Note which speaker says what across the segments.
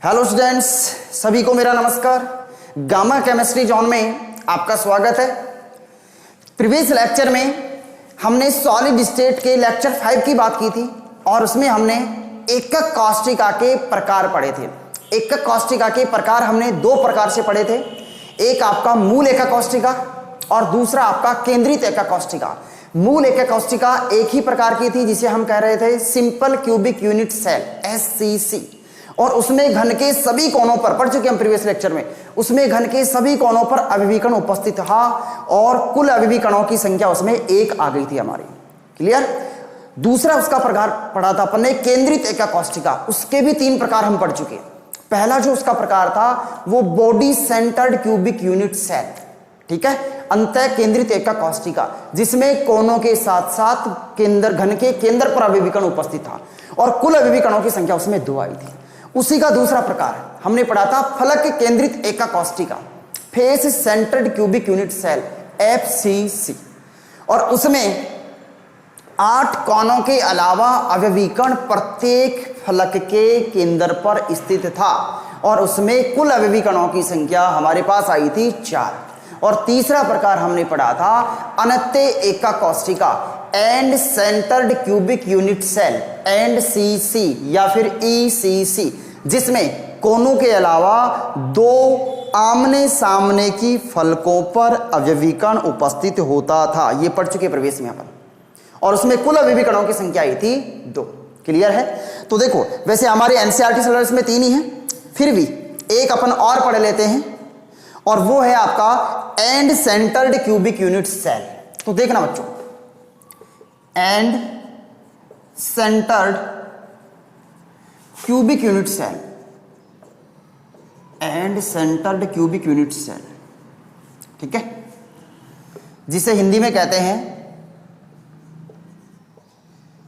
Speaker 1: Hello students, सभी को मेरा नमस्कार। गामा केमिस्ट्री जोन में आपका स्वागत है। प्रीवियस लेक्चर में हमने सॉलिड स्टेट के लेक्चर 5 की बात की थी और उसमें हमने एकक कौष्टिका के प्रकार पढ़े थे। एकक कौष्टिका के प्रकार हमने दो प्रकार से पढ़े थे, एक आपका मूल एकक कौष्टिका और दूसरा आपका केंद्रित एकक कौष्टिका। मूल एकक कौष्टिका एक ही प्रकार की थी जिसे हम कह रहे थे simple cubic unit cell SCC, और उसमें घन के सभी कोनों पर पढ़ चुके हम प्रीवियस लेक्चर में। उसमें घन के सभी कोनों पर अभिविकर्ण उपस्थित था और कुल अभिविकर्णों की संख्या उसमें 1 आ गई थी हमारी। क्लियर। दूसरा उसका प्रकार पढ़ा था अपन ने केंद्रित एकक कौष्टिका। उसके भी 3 प्रकार हम पढ़ चुके। पहला जो उसका प्रकार था वो body centred cubic unit cell, ठीक है, अंतः केंद्रित एकक कौष्टिका, जिसमें कोनों के साथ साथ केंद्र घन के केंद्र पर अभिविकर्ण उपस्थित था और कुल अभिविकर्णों की संख्या उसमें 2 आई थी। उसी का दूसरा प्रकार हमने पढ़ा था फलक केंद्रित एकक कौष्टिका, face centred cubic unit cell FCC, और उसमें 8 कोनों के अलावा अभिविकर्ण प्रत्येक फलक के केंद्र पर स्थित था और उसमें कुल अभिविकर्णों की संख्या हमारे पास आई थी 4। और तीसरा प्रकार हमने पढ़ा था अनंत एकक कौष्टिका end centred cubic unit cell NCC या फिर ECC, जिसमें कोनों के अलावा 2 आमने सामने की फलकों पर अभिविकर्ण उपस्थित होता था। ये पढ़ चुके प्रवेश में अपन, और उसमें कुल अभिविकर्णों की संख्या आई थी 2। क्लियर है। तो देखो, वैसे हमारे NCERT सिलेबस में 3 ही है, फिर भी एक अपन और पढ़ लेते हैं और वो है आपका end centred cubic unit cell. तो देखना बच्चों, end centred cubic unit cell, end centred cubic unit cell, ठीक है, जिसे हिंदी में कहते हैं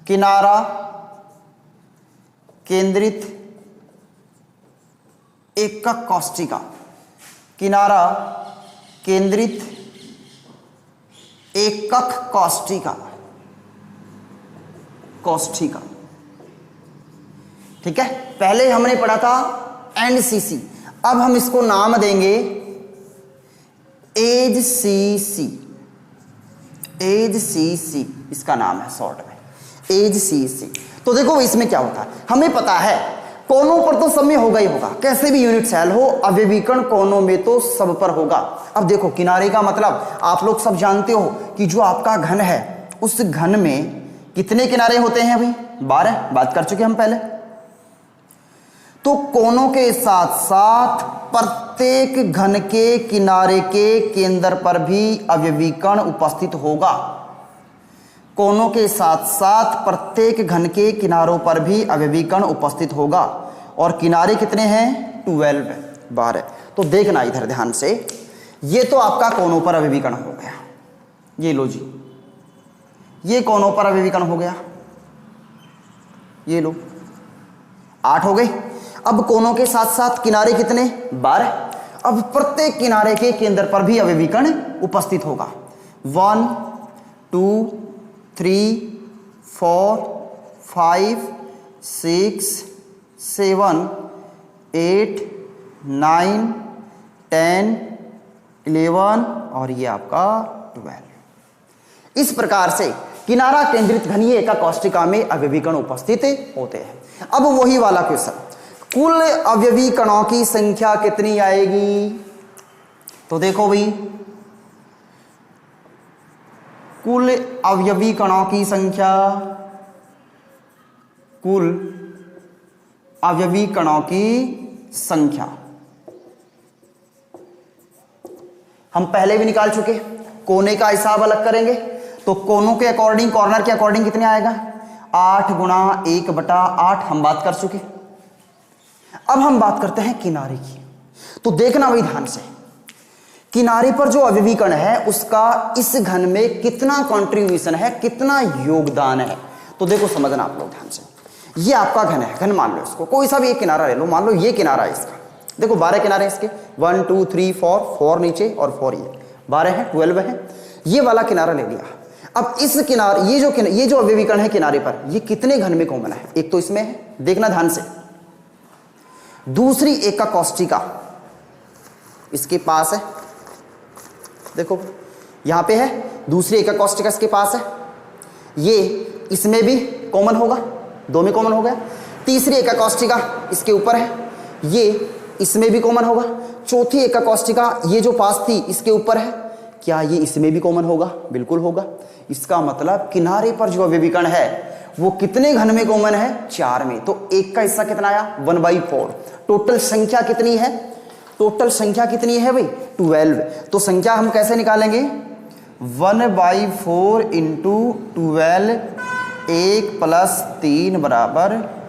Speaker 1: किनारा केंद्रित एकक कौष्टिका। किनारा केंद्रित एकक कौष्टिका, कौष्टिका, ठीक है। पहले हमने पढ़ा था NCC, अब हम इसको नाम देंगे HCC। HCC इसका नाम है शॉर्ट में, HCC। तो देखो इसमें क्या होता है, हमें पता है कोनों पर तो सब में होगा ही होगा, कैसे भी यूनिट सेल हो अभिविकर्ण कोनों में तो सब पर होगा। अब देखो किनारे का मतलब आप लोग सब जानते हो कि जो आपका घन है उस घन में कितने किनारे होते हैं भाई? 12, बात कर चुके हम पहले। तो कोनों के साथ साथ प्रत्येक घन के किनारे के केंद्र पर भी अभिविकर्ण उपस्थित होगा। कोनों के साथ साथ प्रत्येक घन के किनारों पर भी अभिविकर्ण उपस्थित होगा, और किनारे कितने हैं? 12। तो देखना इधर ध्यान से, ये तो आपका कोनों पर अभिविकर्ण हो गया, ये लो जी, ये कोनों पर अभिविकर्ण हो गया, ये लो 8 हो गए। अब कोनों के साथ साथ किनारे कितने? 12। अब प्रत्येक किनारे के केंद्र पर भी अभिविकर्ण उपस्थित होगा। 1 2 3 4 5 6 7 8 9 10 11 और ये आपका 12। इस प्रकार से किनारा केंद्रित घनीय एकक कौष्टिका में अभिविकर्ण उपस्थित होते हैं। अब वही वाला क्वेश्चन, कुल अभिविकर्णों की संख्या कितनी आएगी? तो देखो भाई, कुल अवयवीकणों की संख्या, कुल अवयवीकणों की संख्या हम पहले भी निकाल चुके। कोने का हिसाब अलग करेंगे तो कोनों के अकॉर्डिंग, कॉर्नर के अकॉर्डिंग कितने आएगा? 8 × 1/8 हम बात कर चुके। अब हम बात करते हैं किनारे की। तो देखना भाई ध्यान से, किनारे पर जो अभिविकर्ण है उसका इस घन में कितना कंट्रीब्यूशन है, कितना योगदान है। तो देखो समझना आप लोग ध्यान से, ये आपका घन है, घन मान लो इसको, कोई सा भी एक किनारा ले लो, मान लो ये किनारा है इसका। देखो 12 किनारे इसके, 1 2 3 4 नीचे और 4 ये 12 है, 12 है। ये वाला किनारा ले लिया। अब इस किनारे, ये जो अभिविकर्ण है किनारे पर, ये कितने घन में कॉमन है? एक तो इसमें है, देखना ध्यान से, दूसरी एका कॉस्टिका इसके पास है, देखो यहां पे है, दूसरी एका कॉस्टिका इसके पास है, ये इसमें भी कॉमन होगा, दो में कॉमन हो गया। तीसरी एका कॉस्टिका इसके ऊपर है, ये इसमें भी कॉमन होगा। चौथी एका कॉस्टिका ये जो पास थी इसके ऊपर है, क्या ये इसमें भी कॉमन होगा? बिल्कुल होगा। इसका मतलब किनारे पर जो अवयवी कण है वो कितने घन में कॉमन है? 4 में। तो एक का हिस्सा कितना आया? 1/4। टोटल संख्या कितनी है? टोटल संख्या कितनी है भाई? 12। तो संख्या हम कैसे निकालेंगे? 1/4 इंटू 12, 1 + 3 =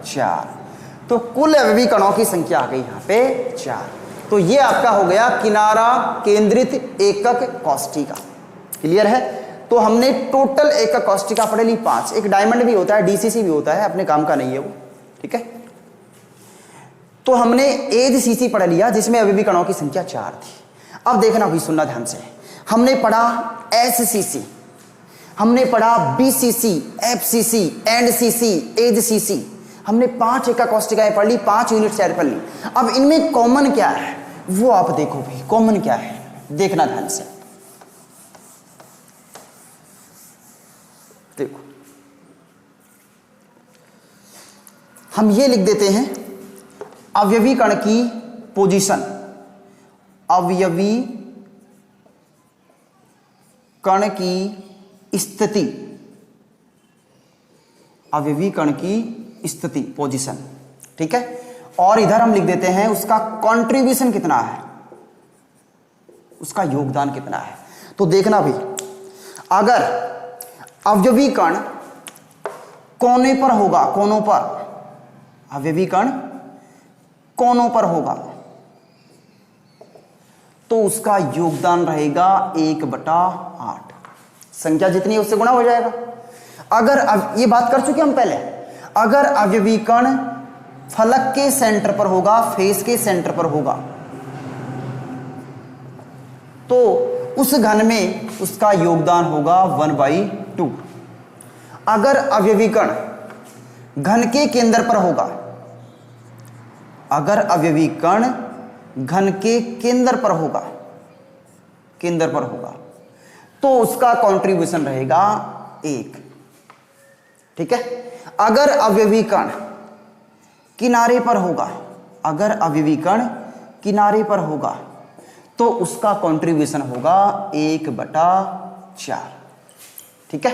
Speaker 1: 4। तो कुल अवयवी कणों की संख्या आ गई यहाँ पे 4। तो ये आपका हो गया किनारा केंद्रित एकक कॉस्टिका। क्लियर है? तो हमने टोटल एकक कॉस्टिका पढ़ ली 5। एक डायमंड भी होता है, डीसीसी भी होता है, अपने काम का नहीं है वो, ठीक है। तो हमने एजीसीसी पढ़ लिया जिसमें अवयवी कणों की संख्या 4 थी। अब देखना भी, सुनना ध्यान से, हमने पढ़ा एससीसी, हमने पढ़ा बीसीसी, एफसीसी, एंडसीसी, एजीसीसी, हमने 5 एकक कॉस्टिकाएं पढ़ ली, 5 यूनिट सेल पढ़ ली। अब इनमें कॉमन क्या है वो आप देखो भाई, कॉमन क्या है देखना ध्यान से। देखो हम ये लिख देते हैं अवयवी कण की पोजीशन, अवयवी कण की स्थिति, अवयवी कण की स्थिति पोजीशन, ठीक है। और इधर हम लिख देते हैं उसका कंट्रीब्यूशन कितना है, उसका योगदान कितना है। तो देखना भी, अगर अवयवी कण कोने पर होगा, कोनों पर, अवयवी कण कोनों पर होगा तो उसका योगदान रहेगा 1/8। संख्या जितनी है उससे गुणा हो जाएगा। अगर ये बात कर चुके हम पहले, अगर अवयवी कण फलक के सेंटर पर होगा, फेस के सेंटर पर होगा, तो उस घन में उसका योगदान होगा 1/2। अगर अवयवी कण घन के केंद्र पर होगा, अगर अवयवी कण घन के केंद्र पर होगा, केंद्र पर होगा, तो उसका कंट्रीब्यूशन रहेगा 1, ठीक है। अगर अवयवी कण किनारे पर होगा, अगर अवयवी कण किनारे पर होगा तो उसका कंट्रीब्यूशन होगा 1/4, ठीक है।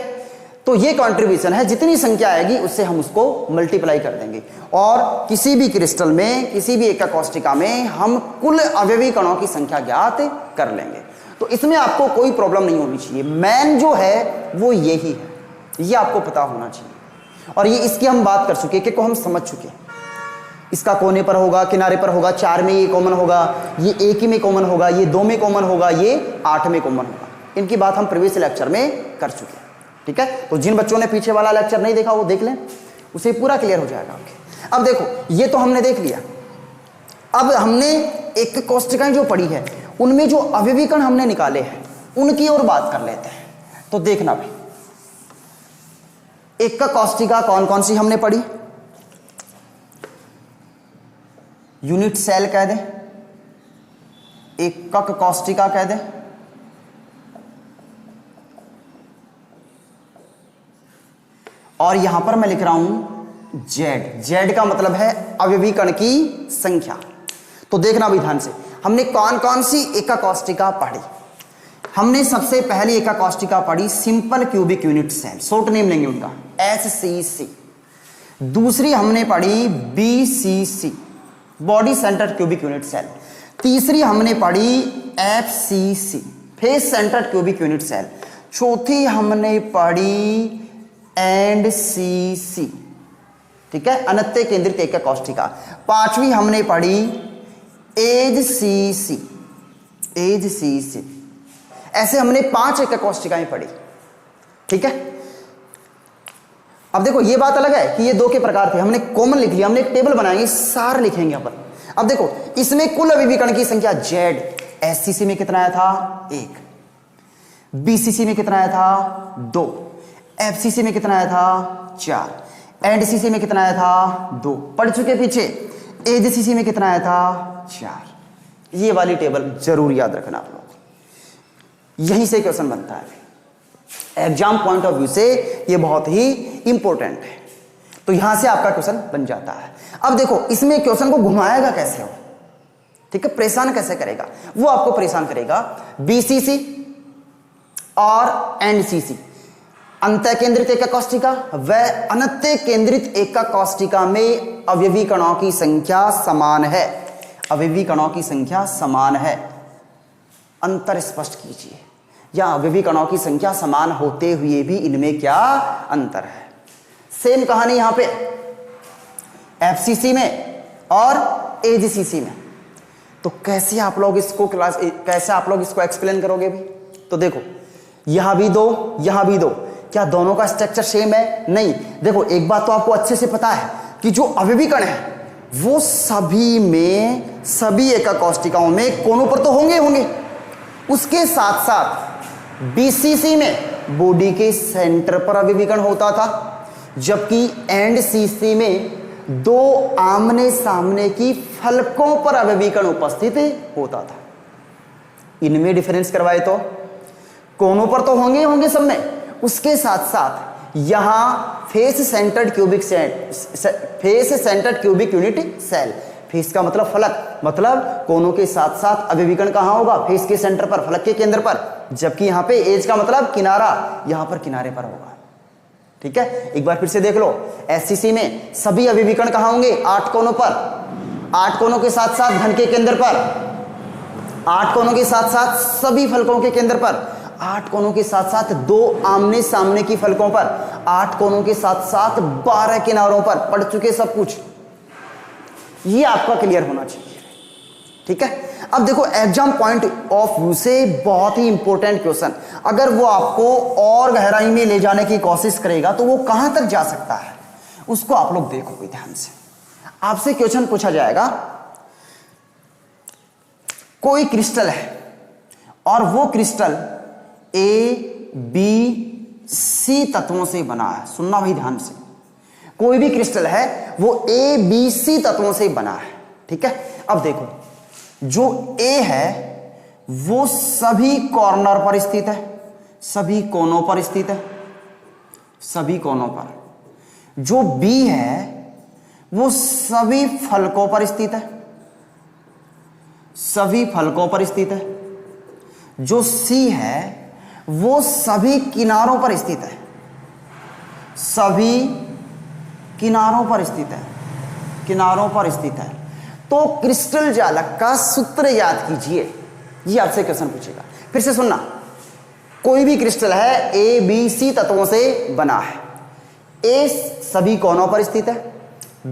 Speaker 1: तो ये कंट्रीब्यूशन है, जितनी संख्या आएगी उससे हम उसको मल्टीप्लाई कर देंगे और किसी भी क्रिस्टल में, किसी भी एकक कॉस्टिका में हम कुल अवयवी कणों की संख्या ज्ञात कर लेंगे। तो इसमें आपको कोई प्रॉब्लम नहीं होनी चाहिए। मेन जो है वो यही है, ये आपको पता होना चाहिए। और ये इसकी हम बात कर चुके, कि हम समझ चुके, इसका कोने पर होगा, किनारे पर होगा, 4 में ये कॉमन होगा, ये 1 ही में कॉमन होगा, ये 2 में कॉमन होगा, ये 8 में कॉमन होगा। इनकी बात हम प्रीवियस लेक्चर में कर चुके हैं, ठीक है। तो जिन बच्चों ने पीछे वाला लेक्चर नहीं देखा वो देख लें, उसे पूरा क्लियर हो जाएगा आपके। अब देखो ये तो हमने देख लिया। अब हमने एक कोष्टिकाएं जो पढ़ी है उनमें जो अवयवी कण हमने निकाले हैं उनकी और बात कर लेते हैं। तो देखना भाई, एकक कोष्टिका कौन कौन सी हमने पढ़ी? यूनिट सेल कह दें, एकक कोष्टिका कह दें, और यहां पर मैं लिख रहा हूं जेड। जेड का मतलब है अवयवी कण की संख्या। तो देखना भी ध्यान से, हमने कौन कौन सी एकक कोष्टिका पढ़ी। हमने सबसे पहली एकक कोष्टिका पढ़ी simple cubic unit cell, short name लेंगे उनका एससीसी। दूसरी हमने पढ़ी BCC, body centred cubic unit cell. तीसरी हमने पढ़ी FCC, face centred cubic unit cell. चौथी हमने पढ़ी एंडसीसी, ठीक है, अनत्य केंद्रित एकक कोष्टिका। पांचवी हमने पढ़ी एजसीसी, एजसीसी। ऐसे हमने 5 एकक कोष्टिकाएं पढ़ी, ठीक है। अब देखो ये बात अलग है कि ये 2 के प्रकार थे, हमने कॉमन लिख लिया, हमने एक टेबल बनाएंगे, सार लिखेंगे अपन। अब देखो इसमें कुल अवयवी कण की संख्या जेड, एससीसी में कितना आया था 1, बीसीसी में कितना आया था 2, एफसीसी में कितना आया था 4, एंडसीसी में कितना आया था 2, पढ़ चुके पीछे। AGCC में कितना आया था 4। ये वाली टेबल जरूर याद रखना आप लोग, यहीं से क्वेश्चन बनता है एग्जाम पॉइंट ऑफ व्यू से, ये बहुत ही इंपॉर्टेंट है। तो यहां से आपका क्वेश्चन बन जाता है। अब देखो इसमें क्वेश्चन को घुमाएगा कैसे हो, ठीक है, परेशान कैसे करेगा, वो आपको परेशान करेगा। BCC और NCC, अंतः केंद्रित एका कोष्ठिका व अनंत्य केंद्रित एका कोष्ठिका में अवयवी कणों की संख्या समान है। अवयवी कणों की संख्या समान है, अंतर स्पष्ट कीजिए, या अवयवी कणों की संख्या समान होते हुए भी इनमें क्या अंतर है। सेम कहानी यहां पे FCC में और AGCC में। तो कैसे आप लोग इसको एक्सप्लेन करोगे भी? तो देखो यहां भी दो, यहां भी दो, क्या दोनों का स्ट्रक्चर सेम है? नहीं। देखो एक बात तो आपको अच्छे से पता है कि जो अवयवी कण है वो सभी एका कोष्ठिकाओं में कोनों पर तो होंगे। उसके साथ साथ BCC में बॉडी के सेंटर पर अवयवी कण होता था, जबकि NCC में 2 आमने सामने की फलकों पर अवयवी कण उपस्थित होता था। इनमें डिफरेंस करवाए तो कोनों पर तो होंगे सब में, उसके साथ साथ यहां face centred cubic unit cell, face का मतलब फलक, मतलब कोनों के साथ साथ अवयवी कण कहां होगा? फेस के सेंटर पर, फलक के केंद्र पर, जबकि यहां पे एज का मतलब किनारा, यहां पर किनारे पर होगा। ठीक है, एक बार फिर से देख लो, SCC में सभी अवयवी कण कहां होंगे? 8 कोनों पर, 8 कोनों के साथ साथ घन के केंद्र पर, 8 कोनों के साथ साथ सभी फलकों के केंद्र पर, 8 कोनों के साथ साथ 2 आमने सामने की फलकों पर, 8 कोनों के साथ साथ 12 किनारों पर। पढ़ चुके सब कुछ, ये आपका क्लियर होना चाहिए। ठीक है, अब देखो एग्जाम पॉइंट ऑफ व्यू से बहुत ही इंपॉर्टेंट क्वेश्चन, अगर वो आपको और गहराई में ले जाने की कोशिश करेगा तो वो कहां तक जा सकता है, उसको आप लोग देखोगे ध्यान से। आपसे क्वेश्चन पूछा जाएगा, कोई क्रिस्टल है और वो क्रिस्टल ABC तत्वों से बना है। सुनना भाई ध्यान से, कोई भी क्रिस्टल है वो ABC तत्वों से बना है। ठीक है, अब देखो जो A है वो सभी कॉर्नर पर स्थित है, सभी कोनों पर स्थित है, सभी कोनों पर। जो B है वो सभी फलकों पर स्थित है, सभी फलकों पर स्थित है। जो C है वो सभी किनारों पर स्थित है, सभी किनारों पर स्थित है, किनारों पर स्थित है। तो क्रिस्टल जालक का सूत्र याद कीजिए, ये आपसे क्वेश्चन पूछेगा। फिर से सुनना, कोई भी क्रिस्टल है ABC तत्वों से बना है। A सभी कोनों पर स्थित है,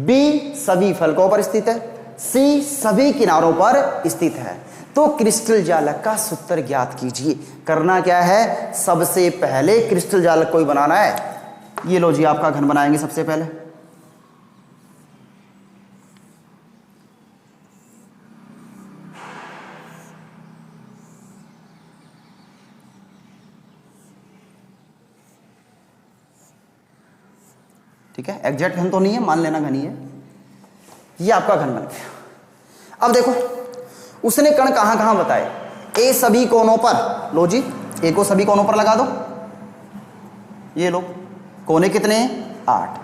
Speaker 1: B सभी फलकों पर स्थित है, C सभी किनारों पर स्थित है। तो क्रिस्टल जालक का सूत्र ज्ञात कीजिए। करना क्या है, सबसे पहले क्रिस्टल जालक को ही बनाना है। ये लो जी, आपका घन बनाएंगे सबसे पहले। ठीक है, एग्जैक्ट घन तो नहीं है, मान लेना घन ही है। ये आपका घन बन गया। अब देखो उसने कण कहां कहां बताए, ए सभी कोनों पर। लो जी, ए को सभी कोनों पर लगा दो। ये लो, कोने कितने हैं? 8,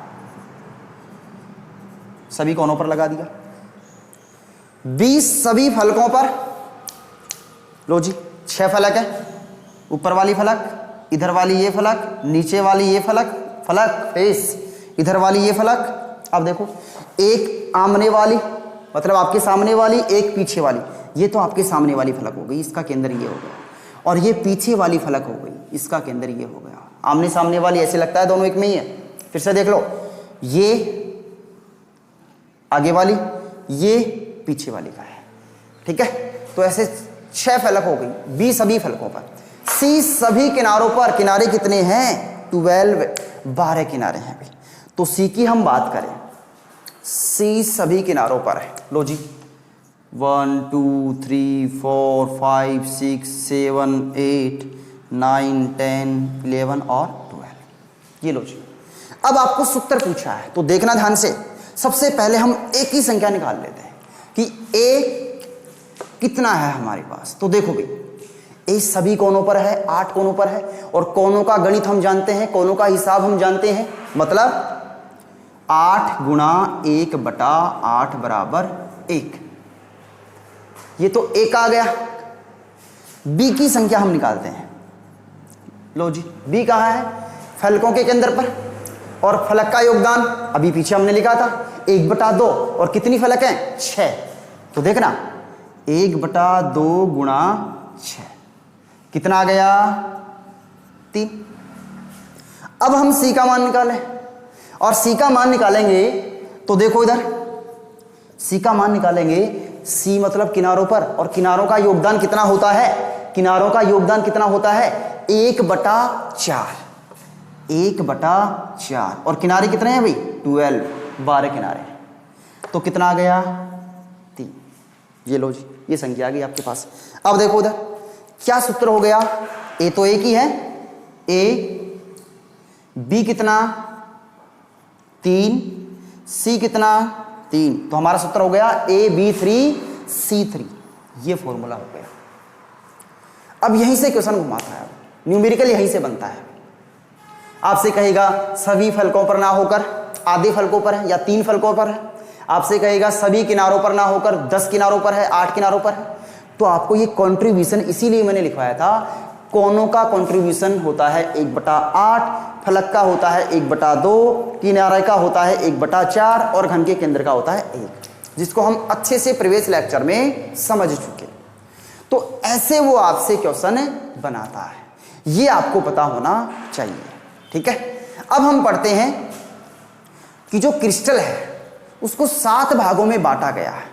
Speaker 1: सभी कोनों पर लगा दिया। 20 सभी फलकों पर। लो जी, 6 फलक है, ऊपर वाली फलक, इधर वाली ये फलक, नीचे वाली ये फलक, फलक फेस, इधर वाली ये फलक। अब देखो, एक आमने वाली मतलब आपके सामने वाली, एक पीछे वाली। ये तो आपके सामने वाली फलक हो गई, इसका केंद्र ये हो गया, और ये पीछे वाली फलक हो गई, इसका केंद्र ये हो गया। आमने सामने वाली ऐसे लगता है दोनों एक में ही है। फिर से देख लो, ये आगे वाली, ये पीछे वाली का है। ठीक है, तो ऐसे 6 फलक हो गई, 20 सभी फलकों पर। C सभी किनारों पर, किनारे कितने हैं? 12, 12 किनारे हैं भाई। तो C की हम बात करें, C सभी किनारों पर है। लो जी, 1 2 3 4 5 6 7 8 9 10 11 और 12। ये लो जी। अब आपको सूत्र पूछा है तो देखना ध्यान से। सबसे पहले हम एक ही संख्या निकाल लेते हैं कि ए कितना है हमारे पास। तो देखो भाई, ए सभी कोनों पर है, 8 कोनों पर है, और कोनों का गणित हम जानते हैं, कोनों का हिसाब हम जानते हैं, मतलब 8 गुणा 1/8 बराबर 1। ये तो एक आ गया। बी की संख्या हम निकालते हैं। लो जी, बी कहाँ है? फलकों के केंद्र पर, और फलक का योगदान अभी पीछे हमने लिखा था 1/2, और कितनी फलक हैं? 6। तो देखना 1/2 गुणा 6 कितना आ गया? 3। अब हम सी का मान निकालें, और सी का मान निकालेंगे तो देखो इधर, सी का मान निकालेंगे, सी मतलब किनारों पर, और किनारों का योगदान कितना होता है? किनारों का योगदान कितना होता है? 1/4। 1/4, और किनारे कितने हैं भाई? 12, 12 किनारे। तो कितना आ गया? 3। ये लो जी, ये संख्या आ गई आपके पास। अब देखो उधर क्या सूत्र हो गया? ए तो एक ही है, ए, बी कितना? 3, सी कितना? 3। तो हमारा सूत्र हो गया AB3C3। ये फॉर्मूला हो गया। अब यहीं से क्वेश्चन घुमाता है, न्यूमेरिकल यहीं से बनता है। आपसे कहेगा सभी फलकों पर ना होकर आधे फलकों पर है, या 3 फलकों पर है। आपसे कहेगा सभी किनारों पर ना होकर 10 किनारों पर है, 8 किनारों पर है। तो आपको ये कंट्रीब्यूशन इसीलिए मैंने लिखवाया था, कोनों का कंट्रीब्यूशन होता है 1/8, फलक का होता है 1/2, किनारे का होता है 1/4, और घन के केंद्र का होता है 1, जिसको हम अच्छे से प्रीवियस लेक्चर में समझ चुके। तो ऐसे वो आपसे क्वेश्चन बनाता है, ये आपको पता होना चाहिए। ठीक है, अब हम पढ़ते हैं कि जो क्रिस्टल है उसको 7 भागों में बांटा गया है।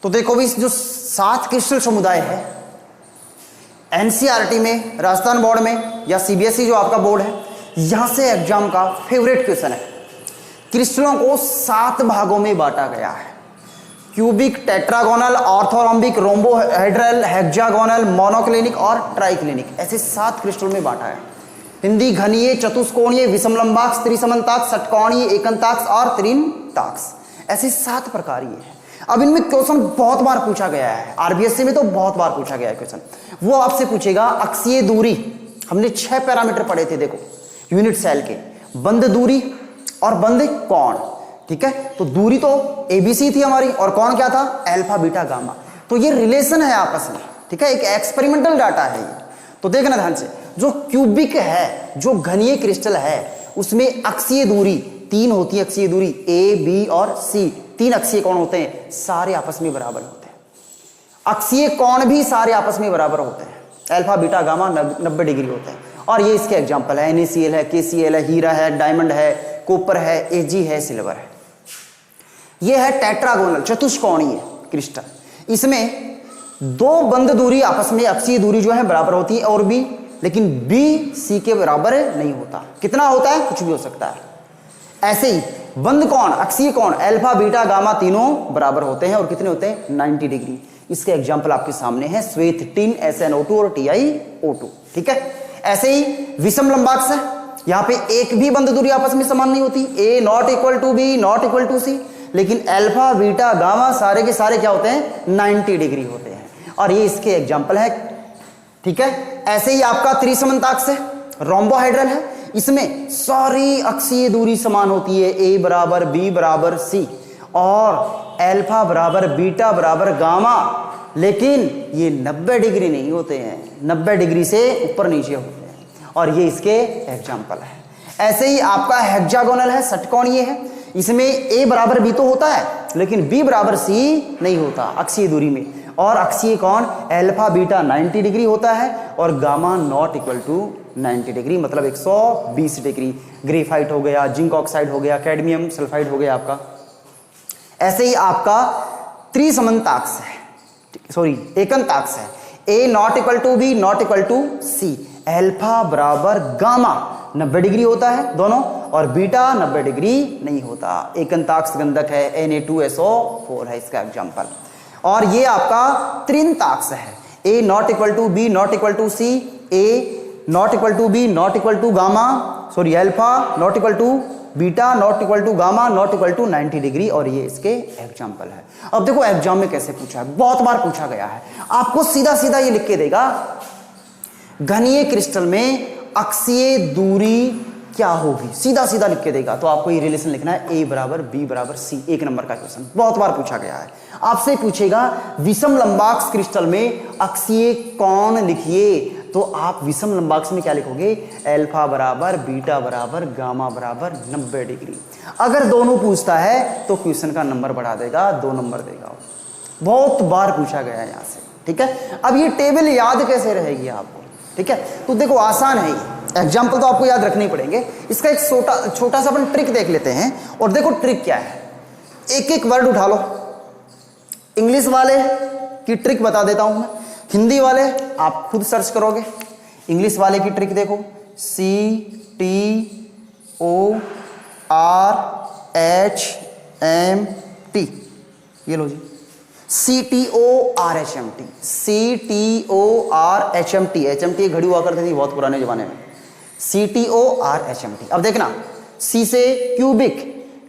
Speaker 1: तो देखो भी, जो 7 क्रिस्टल समुदाय है, एनसीईआरटी में, राजस्थान बोर्ड में, या सीबीएसई जो आपका बोर्ड है, यहां से एग्जाम का फेवरेट क्वेश्चन है। क्रिस्टलों को 7 भागों में बांटा गया है। Cubic, tetragonal, orthorhombic, rhombohedral, hexagonal, monoclinic और ट्राइक्लिनिक, ऐसे 7 क्रिस्टल में बांटा है। हिंदी घनीय, चतुष्कोणीय, विषमलंबाक्ष, त्रिसमन्ताक्ष, षटकोणीय, एकंताक्ष और त्रिनताक्ष, ऐसे 7 प्रकार ये है। अब इनमें क्वेश्चन बहुत बार पूछा गया है, आरबीएससी में तो बहुत बार पूछा गया है क्वेश्चन। वो आपसे पूछेगा अक्षीय दूरी, हमने 6 पैरामीटर पढ़े थे देखो यूनिट सेल के, बंद दूरी और बंद कोण। ठीक है, तो दूरी तो एबीसी थी हमारी, और कोण क्या था? Alpha, beta, gamma. तो ये रिलेशन है आपस में। ठीक है, एक एक्सपेरिमेंटल डाटा है ये। तो देखना ध्यान से, जो क्यूबिक है, जो घनीय क्रिस्टल है, उसमें अक्षीय दूरी 3 होती है। अक्षीय दूरी ए, बी और सी, 3 अक्षीय कोण होते हैं, सारे आपस में बराबर होते हैं। अक्षीय कोण भी सारे आपस में बराबर होते हैं, अल्फा, बीटा, गामा 90 डिग्री होते हैं। और ये इसके एग्जाम्पल है, NaCl है, KCl है, हीरा है, डायमंड है, कॉपर है, Ag है, सिल्वर है। ये है टेट्रागोनल, चतुष्कोणीय क्रिस्टल। इसमें 2 बंद दूरी आपस में, अक्षीय दूरी जो है बराबर होती है, और भी, लेकिन बी सी के बराबर नहीं होता। कितना होता है? कुछ भी हो सकता है। ऐसे ही बंद कोण, अक्षीय कोण, अल्फा, बीटा, गामा तीनों बराबर होते हैं, और कितने होते हैं? 90 डिग्री। इसके एग्जाम्पल आपके सामने है, श्वेत टिन, SnO2 और TiO2। ठीक है, ऐसे ही विषम लंबाक्ष है, यहाँ पे एक भी बंद दूरी आपस में समान नहीं होती, A not equal to B not equal to C, लेकिन अल्फा, बीटा, गामा सारे के सारे क्या होते हैं? 90 डिग्री होते हैं, और ये इसके एग्जाम्पल है। ठीक है, ऐसे ही आपका त्रिसमन्ताक्ष है, रोम्बोहेड्रल है, इसमें सारी अक्षीय दूरी समान होती है, A बराबर B बराबर C, और अल्फा बराबर बीटा बराबर गामा, लेकिन ये 90 डिग्री नहीं होते हैं, 90 डिग्री से ऊपर नीचे होते हैं, और ये इसके एग्जाम्पल है। ऐसे ही आपका हेक्सागोनल है, षटकोणीय है, इसमें A बराबर B तो होता है, लेकिन B बराबर C नहीं होता अक्षीय दूरी में, और अक्षीय कोण अल्फा, बीटा 90 डिग्री होता है, और gamma not equal to 90 degree, मतलब 120 डिग्री। ग्रेफाइट हो गया, जिंक ऑक्साइड हो गया, कैडमियम सल्फाइड हो गया आपका। ऐसे ही आपका त्रिसमन्ताक्ष है, सॉरी एकंताक्ष है, A not equal to B not equal to C, alpha बराबर गामा 90 डिग्री होता है दोनों, और बीटा 90 डिग्री नहीं होता। एकंताक्ष गंधक है, Na2SO4 है इसका एग्जाम्पल। और ये आपका त्रिनताक्ष है, A not equal to B not equal to C, A not equal to B not equal to gamma, sorry alpha not equal to beta not equal to gamma not equal to 90 degree, और ये इसके example है। अब देखो exam में कैसे पूछा है, बहुत बार पूछा गया है। आपको सीधा सीधा ये लिख के देगा घनीय क्रिस्टल में अक्षीय दूरी क्या होगी, सीधा सीधा लिख के देगा। तो आपको ये रिलेशन लिखना है A बराबर B बराबर C, 1 नंबर का क्वेश्चन, बहुत बार पूछा गया है। आपसे पूछेगा विषम लंबाक्ष क्रिस्टल में अक्षीय कोण लिखिए, तो आप विषम लंबाक्ष में क्या लिखोगे, अल्फा बराबर बीटा बराबर गामा बराबर 90 डिग्री। अगर दोनों पूछता है तो क्वेश्चन का नंबर बढ़ा देगा, 2 नंबर देगा। बहुत बार पूछा गया है यहाँ से, ठीक है। अब ये टेबल याद कैसे रहेगी आपको, ठीक है। तो देखो आसान है ये, एग्जाम्पल तो आपको याद रखने ही पड़ेंगे। इसका एक छोटा सा अपन ट्रिक देख लेते हैं, और देखो ट्रिक क्या है। एक एक वर्ड उठा लो, इंग्लिश वाले की ट्रिक बता देता हूं मैं, हिंदी वाले आप खुद सर्च करोगे। इंग्लिश वाले की ट्रिक देखो, CTORHMT, ये लो जी, CTORHMT, CTORHMT, HMT घड़ी हुआ करती थी बहुत पुराने जमाने में, CTORHMT। अब देखना, C से क्यूबिक,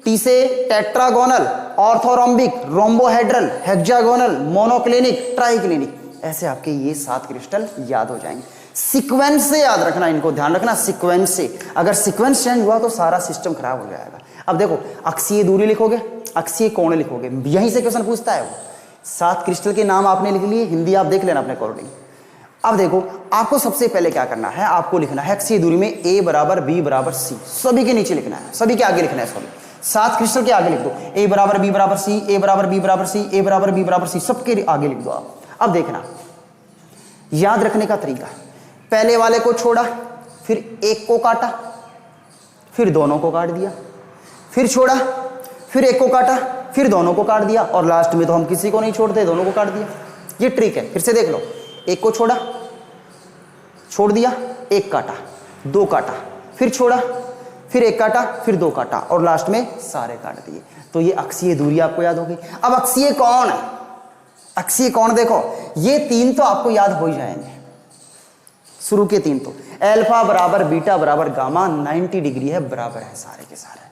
Speaker 1: T से tetragonal, orthorhombic, rhombohedral, hexagonal, monoclinic, triclinic, ऐसे आपके ये 7 क्रिस्टल याद हो जाएंगे। सीक्वेंस से याद रखना, इनको ध्यान रखना सीक्वेंस से, अगर सीक्वेंस चेंज हुआ तो सारा सिस्टम खराब हो जाएगा। अब देखो अक्षीय दूरी लिखोगे, अक्षीय कोण लिखोगे, यहीं से क्वेश्चन पूछता है वो। 7 क्रिस्टल के नाम आपने लिख लिए, हिंदी आप देख लेना अपने अकॉर्डिंग। अब देखो आपको सबसे पहले क्या करना है, आपको लिखना है अक्षीय दूरी में A बराबर B बराबर C, सभी के नीचे लिखना है, सभी के आगे लिखना है, सॉरी 7 क्रिस्टल के आगे लिख दो, A बराबर B बराबर C, A बराबर B बराबर C, A बराबर B बराबर C, सबके आगे लिख दो आप। अब देखना याद रखने का तरीका, पहले वाले को छोड़ा, फिर एक को काटा, फिर दोनों को काट दिया, फिर छोड़ा, फिर एक को काटा, फिर दोनों को काट दिया, और लास्ट में तो हम किसी को नहीं छोड़ते, दोनों को काट दिया। ये ट्रिक है, फिर से देख लो, एक को छोड़ा, छोड़ दिया, एक काटा, 2 काटा, फिर छोड़ा, फिर एक काटा, फिर 2 काटा, और लास्ट में सारे काट दिए। तो ये अक्षीय दूरी आपको याद होगी। अब अक्षीय कोण है, अक्षीय कोण देखो, ये 3 तो आपको याद हो ही जाएंगे, शुरू के 3 तो अल्फा बराबर बीटा बराबर गामा 90 डिग्री है, बराबर है सारे के सारे।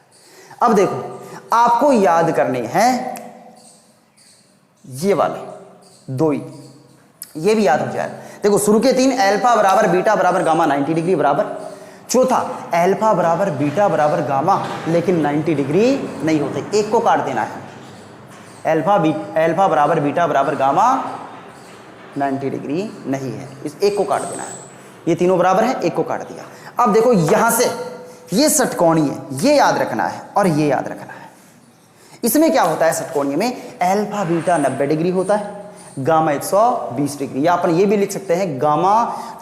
Speaker 1: अब देखो आपको याद करने हैं ये वाले 2 ही, ये भी याद हो जाएगा। देखो शुरू के 3 अल्फा बराबर बीटा बराबर गामा 90 डिग्री बराबर, चौथा अल्फा बराबर बीटा बराबर गामा लेकिन 90 डिग्री नहीं होते, एक को काट देना है, अल्फा बराबर बीटा बराबर गामा 90 डिग्री नहीं है, इस एक को काट देना है। ये तीनों बराबर है, एक को काट दिया। अब देखो यहां से ये षटकोणीय है, ये याद रखना है और ये याद रखना है। इसमें क्या होता है षटकोणीय में, अल्फा बीटा 90 डिग्री होता है, गामा 120 डिग्री, या अपन ये भी लिख सकते हैं gamma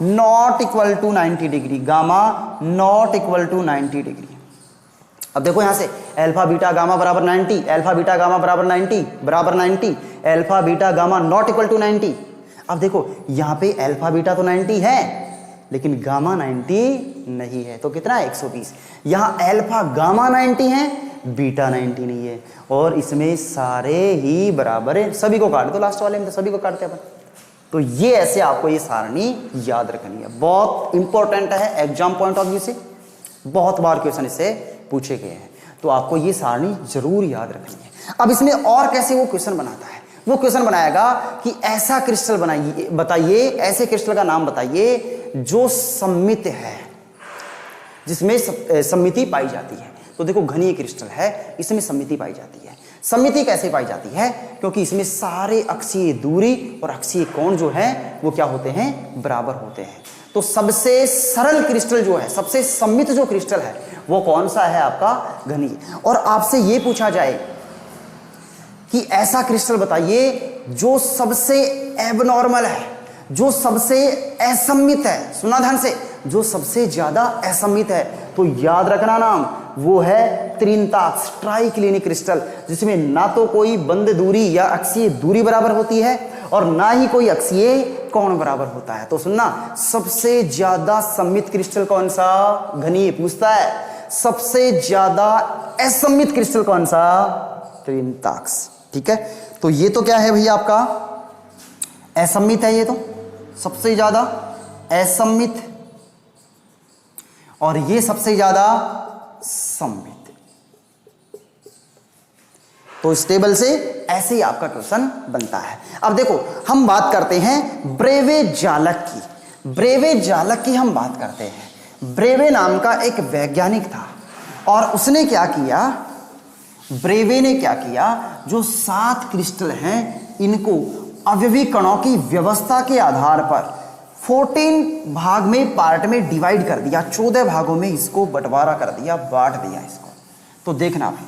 Speaker 1: not equal to 90 degree, gamma not equal to 90 degree. अब देखो यहां से अल्फा बीटा गामा बराबर 90, अल्फा बीटा गामा बराबर 90 बराबर 90, alpha beta gamma not equal to 90। अब देखो यहां पे अल्फा बीटा तो 90 है लेकिन गामा 90 नहीं है, तो कितना है 120। यहां अल्फा गामा 90 है, बीटा 90 नहीं है, और इसमें सारे ही बराबर है, सभी को काट दो, लास्ट वाले में तो सभी को काटते हैं अपन। तो ये ऐसे आपको ये सारणी याद रखनी है, बहुत इंपॉर्टेंट है एग्जाम पॉइंट ऑफ व्यू से, बहुत बार क्वेश्चन इससे पूछे गए हैं, तो आपको ये सारणी जरूर याद रखनी है। अब इसमें और कैसे वो क्वेश्चन बनाता है, वो क्वेश्चन बनाएगा कि ऐसा क्रिस्टल बनाइए, बताइए ऐसे क्रिस्टल का नाम बताइए जो सममित है, जिसमें सममिति पाई जाती है। तो देखो घनीय क्रिस्टल है, इसमें सममिति पाई जाती है। सममिति कैसे पाई जाती है, क्योंकि इसमें सारे अक्षीय दूरी और अक्षीय कोण जो है वो क्या होते हैं, बराबर होते हैं। तो सबसे सरल क्रिस्टल जो है, सबसे सममित जो क्रिस्टल है वो कौन सा है, आपका घनीय। और आपसे ये पूछा जाए कि ऐसा क्रिस्टल बताइए जो सबसे एबनॉर्मल है, जो सबसे असममित है, सुना ध्यान से, जो सबसे ज्यादा असममित है, तो याद रखना नाम वो है त्रिंताक्ष, ट्राइक्लिनिक क्रिस्टल, जिसमें ना तो कोई बंद दूरी या अक्षीय दूरी बराबर होती है और ना ही कोई अक्षीय कोण बराबर होता है। तो सुनना, सबसे ज्यादा सममित क्रिस्टल कौन सा, घनीय पूछता है, सबसे ज्यादा असममित क्रिस्टल कौन सा, त्रिंताक्ष। ठीक है, तो ये तो क्या है भैया आपका असममित है, ये तो सबसे ज्यादा असममित, और ये सबसे ज्यादा सममित। तो इस टेबल से ऐसे ही आपका क्वेश्चन बनता है। अब देखो हम बात करते हैं ब्रेवे जालक की। ब्रेवे जालक की हम बात करते हैं। ब्रेवे नाम का एक वैज्ञानिक था और उसने क्या किया, ब्रेवे ने क्या किया, जो 7 क्रिस्टल हैं इनको अवयवी कणों की व्यवस्था के आधार पर 14 भाग में पार्ट में डिवाइड कर दिया, 14 भागों में इसको बंटवारा कर दिया, बांट दिया इसको। तो देखना भाई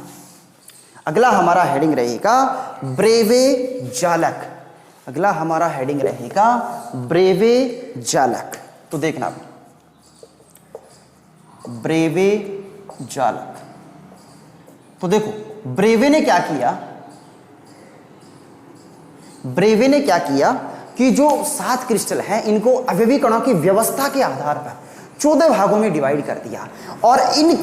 Speaker 1: अगला हमारा हेडिंग रहेगा ब्रेवे जालक। अगला हमारा हेडिंग रहेगा ब्रेवे जालक। तो देखना भाई ब्रेवे जालक। तो देखो ब्रेवे ने क्या किया, ब्रेवे ने क्या किया कि जो 7 क्रिस्टल हैं इनको अवयवी कणों की व्यवस्था के आधार पर 14 भागों में डिवाइड कर दिया और इन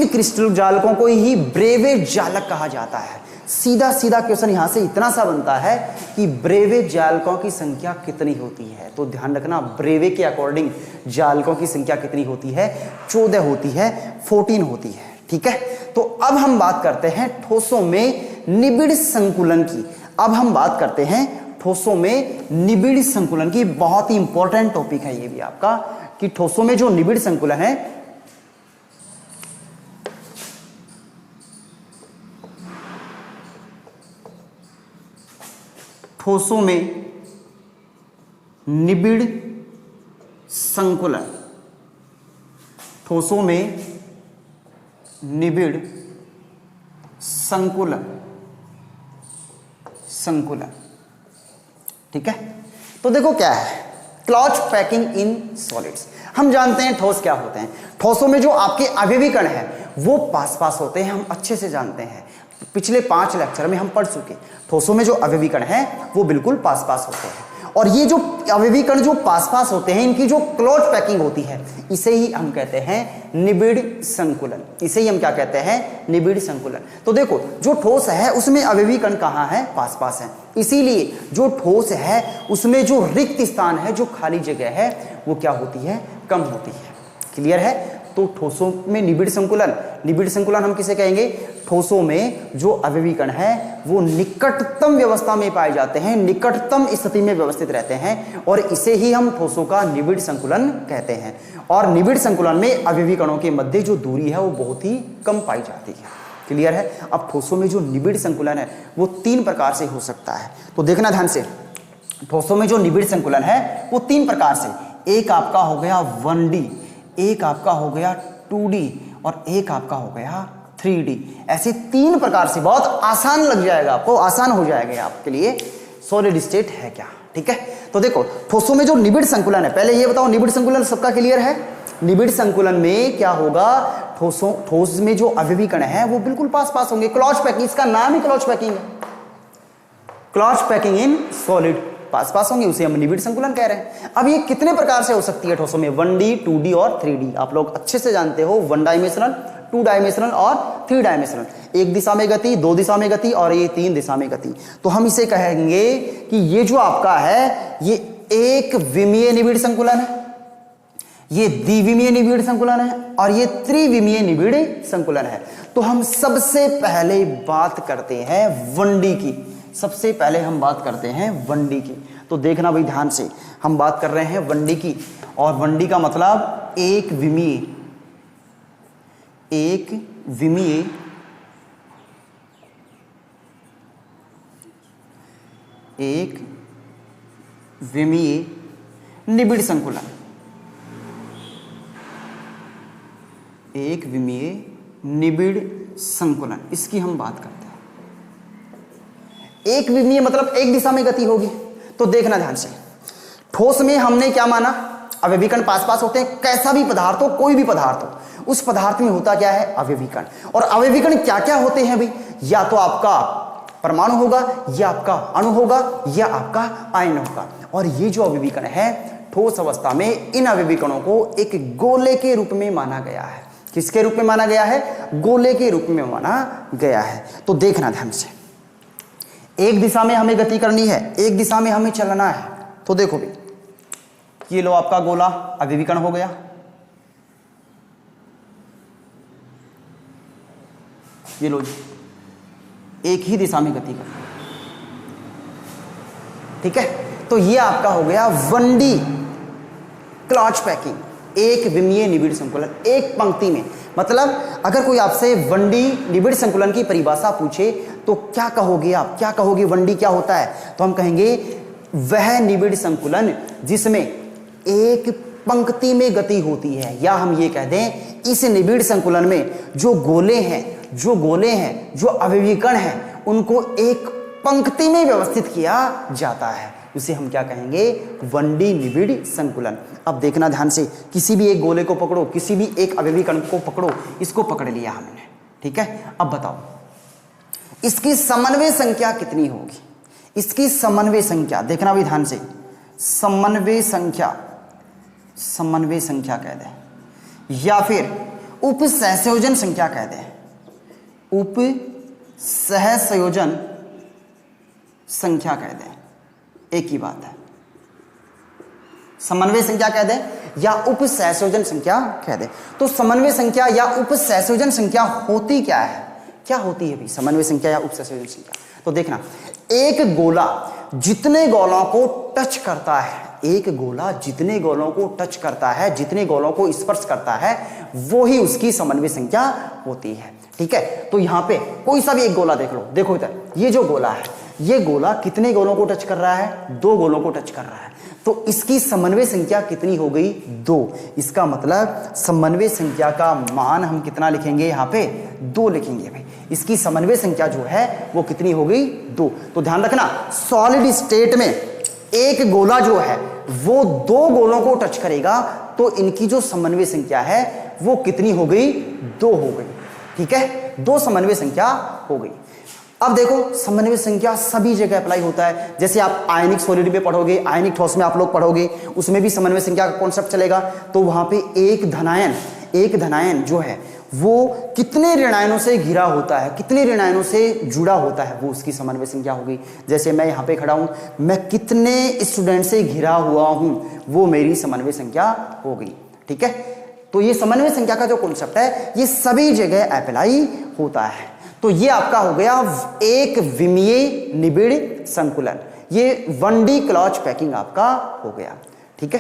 Speaker 1: क्रिस्टल जालकों को ही ब्रेवे जालक कहा जाता है। सीधा सीधा क्वेश्चन यहां से इतना सा बनता है कि ब्रेवे जालकों की संख्या कितनी होती है। तो ध्यान रखना ब्रेवे के अकॉर्डिंग जालकों की संख्या कितनी होती है, 14 होती है, 14 होती है। ठीक है, तो अब हम बात करते हैं ठोसों में निबिड़ संकुलन की। अब हम बात करते हैं ठोसों में निबिड़ संकुलन की। बहुत ही इंपॉर्टेंट टॉपिक है ये भी आपका, कि ठोसों में जो निबिड़ संकुलन है, ठोसों में निबिड़ संकुलन, ठोसों में निबिड़ संकुलन, संकुलन। ठीक है, तो देखो क्या है क्लॉच पैकिंग इन सॉलिड्स। हम जानते हैं ठोस क्या होते हैं। ठोसों में जो आपके अवयवी कण है वो पास पास होते हैं, हम अच्छे से जानते हैं, पिछले 5 लेक्चर में हम पढ़ चुके। ठोसों में जो अवयवी कण है वो बिल्कुल पास पास होते हैं और ये जो अवयवी कण जो पास पास होते हैं इनकी जो क्लोज पैकिंग होती है इसे ही हम कहते हैं निबिड़ संकुलन। इसे ही हम क्या कहते हैं, निबिड़ संकुलन। तो देखो जो ठोस है उसमें अवयवी कण कहाँ है, पास पास है, इसीलिए जो ठोस है उसमें जो रिक्त स्थान है, जो खाली जगह है वो क्या होती है, कम होती है। क्लियर है। तो ठोसों में निबिड़ संकुलन, निबिड़ संकुलन हम किसे कहेंगे, ठोसों में जो अवयवी कण है वो निकटतम व्यवस्था में पाए जाते हैं, निकटतम स्थिति में व्यवस्थित रहते हैं और इसे ही हम ठोसों का निबिड़ संकुलन कहते हैं। और निबिड़ संकुलन में अवयवी कणों के मध्य जो दूरी है वो बहुत ही कम पाई जाती है। क्लियर है। अब ठोसों में जो निबिड़ संकुलन है वो 3 प्रकार से हो सकता है। तो देखना ध्यान से, ठोसों में जो निबिड़ संकुलन है वो 3 प्रकार से, एक आपका हो गया 1D, एक आपका हो गया 2D और एक आपका हो गया 3D। ऐसे 3 प्रकार से, बहुत आसान लग जाएगा आपको, आसान हो जाएगा आपके लिए सॉलिड स्टेट है क्या। ठीक है, तो देखो ठोसों में जो निबिड़ संकुलन है, पहले ये बताओ निबिड़ संकुलन सबका क्लियर है। निबिड़ संकुलन में क्या होगा, ठोस में जो अवयवी कण है वो बिल्कुल पास पास होंगे। क्लॉच पैकिंग, इसका नाम ही क्लॉच पैकिंग है, क्लॉच पैकिंग इन सॉलिड, पास पास होंगे, उसे हम निबिड़ संकुलन कह रहे हैं। अब ये कितने प्रकार से हो सकती है ठोसों में, 1D, 2D और 3D। आप लोग अच्छे से जानते हो 1 डायमेंशनल, 2 डायमेंशनल और 3 डायमेंशनल, एक दिशा में गति, 2 दिशा में गति और ये 3 दिशा में गति। तो हम इसे कहेंगे कि ये जो आपका है ये एक विमीय निबिड़ संकुलन है, ये द्विविमीय निबिड़ संकुलन है और ये त्रिविमीय निबिड़ संकुलन है। तो हम सबसे पहले बात करते हैं 1D की, सबसे पहले हम बात करते हैं 1D की। तो देखना भाई ध्यान से, हम बात कर रहे हैं 1D की और 1D का मतलब एक विमीय, एक विमीय एक विमीय निबिड़ संकुलन, एक विमीय निबिड़ संकुलन, इसकी हम बात करते हैं। एक विमीय मतलब एक दिशा में गति होगी। तो देखना ध्यान से, ठोस में हमने क्या माना, अवयवी कण पास पास होते हैं। कैसा भी पदार्थ हो, कोई भी पदार्थ हो, उस पदार्थ में होता क्या है, अवयवी कण। और अवयवी कण क्या क्या होते हैं भाई, या तो आपका परमाणु होगा, या आपका अणु होगा, या आपका आयन होगा। और ये जो अवयवी कण है ठोस अवस्था में इन अवयवी कणों को एक गोले के रूप में माना गया है। किसके रूप में माना गया है, गोले के रूप में माना गया है। तो देखना ध्यान से, एक दिशा में हमें गति करनी है, एक दिशा में हमें चलना है। तो देखो भाई, ये लो आपका गोला अवयवी कण हो गया, ये लो जी, एक ही दिशा में गति कर, ठीक है। तो ये आपका हो गया 1D क्लॉच पैकिंग, एक विमीय निबिड़ संकुलन, एक पंक्ति में। मतलब अगर कोई आपसे 1D निबिड़ संकुलन की परिभाषा पूछे तो क्या कहोगे आप, क्या कहोगे 1D क्या होता है? तो हम कहेंगे वह निबिड़ संकुलन जिसमें एक पंक्ति में गति होती है, या हम ये कह दें इस निबिड़ संकुलन में जो गोले हैं, जो अवयवीकण हैं, उनको एक पंक्ति में व्यवस्थित किया जाता है, उसे हम क्या कहेंगे? 1D निबिड़ संकुलन। अब देखना ध्यान से, किसी भी एक गोले को पकड़ो, किसी भी एक अवयवीकण को पकड़ो, इसको पकड़ लिया हमने, ठीक है। अब बताओ इसकी समन्वय संख्या कितनी होगी? इसकी समन्वय संख्या देखना भी ध्यान से, समन्वय संख्या कह दें, या फिर उप सहसंयोजन संख्या कह दें, उप सहसंयोजन संख्या कह दें, एक ही बात है। समन्वय संख्या कह दें या उप सहसंयोजन संख्या कह दें। तो समन्वय संख्या या उप सहसंयोजन संख्या होती क्या है? क्या होती है भाई समन्वय संख्या या उप सहसंयोजन संख्या? तो देखना, एक गोला जितने गोलों को टच करता है, एक गोला जितने गोलों को टच करता है, जितने गोलों को स्पर्श करता है, वो ही उसकी समन्वय संख्या होती है, ठीक है। तो यहां पे कोई सा भी एक गोला देख लो, देखो इधर ये जो गोला है, ये गोला कितने गोलों को टच कर रहा है? 2 गोलों को टच कर रहा है। तो इसकी समन्वय संख्या कितनी हो गई? 2। इसका मतलब समन्वय संख्या का मान हम कितना लिखेंगे? यहाँ पे 2 लिखेंगे भाई। इसकी समन्वय संख्या जो है वो कितनी हो गई? 2। तो ध्यान रखना, सॉलिड स्टेट में एक गोला जो है वो 2 गोलों को टच करेगा, तो इनकी जो समन्वय संख्या है वो कितनी हो गई? 2 हो गई, ठीक है। 2 समन्वय संख्या हो गई। अब देखो समन्वय संख्या सभी जगह अप्लाई होता है, जैसे आप आयनिक सॉलिड में पढ़ोगे, आयनिक ठोस में आप लोग पढ़ोगे, उसमें भी समन्वय संख्या का कॉन्सेप्ट चलेगा। तो वहां पे एक धनायन जो है वो कितने ऋणायनों से घिरा होता है, कितने ऋणायनों से जुड़ा होता है, वो उसकी समन्वय संख्या होगी। जैसे मैं यहाँ पे खड़ा हूं, मैं कितने स्टूडेंट से घिरा हुआ हूं, वो मेरी समन्वय संख्या हो गई, ठीक है। तो ये समन्वय संख्या का जो कॉन्सेप्ट है ये सभी जगह अप्लाई होता है। तो ये आपका हो गया एक विमीय निबिड़ संकुलन, ये 1D क्लॉच पैकिंग आपका हो गया, ठीक है।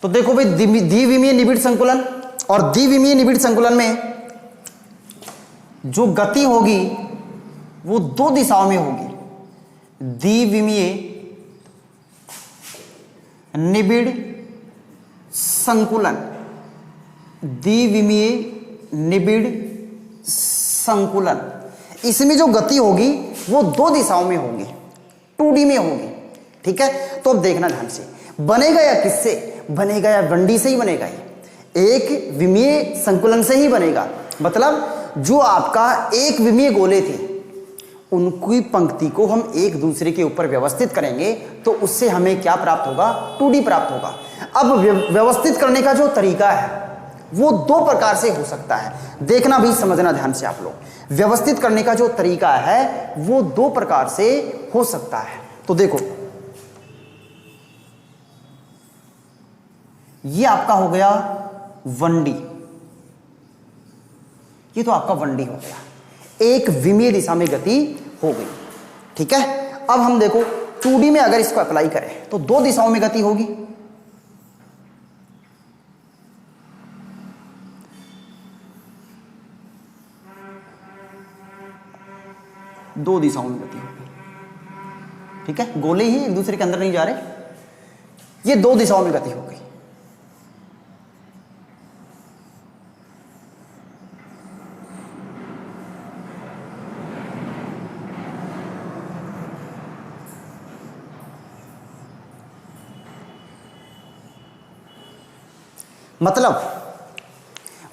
Speaker 1: तो देखो भाई द्विविमीय निबिड़ संकुलन और द्विविमीय निबिड़ संकुलन में जो गति होगी वो 2 दिशाओं में होगी। द्विविमीय निबिड़ संकुलन, द्विविमीय निबिड़ संकुलन, इसमें जो गति होगी वो 2 दिशाओं में होगी, 2D में होगी, ठीक है। तो अब देखना ध्यान से, बनेगा या किससे बनेगा? या 1D से ही बनेगा, एक विमीय संकुलन से ही बनेगा। मतलब जो आपका एक विमीय गोले थे उनकी पंक्ति को हम एक दूसरे के ऊपर व्यवस्थित करेंगे तो उससे हमें क्या प्राप्त होगा? 2D प्राप्त होगा। अब व्यवस्थित करने का जो तरीका है वो 2 प्रकार से हो सकता है, देखना भी, समझना ध्यान से आप लोग। व्यवस्थित करने का जो तरीका है वो 2 प्रकार से हो सकता है। तो देखो ये आपका हो गया 1D, ये तो आपका 1D हो गया, एक विमीय दिशा में गति हो गई, ठीक है। अब हम देखो 2D में अगर इसको अप्लाई करें तो 2 दिशाओं में गति होगी। दो दिशाओं में गति होगी, ठीक है। गोले ही एक दूसरे के अंदर नहीं जा रहे, ये 2 दिशाओं में गति हो गई। मतलब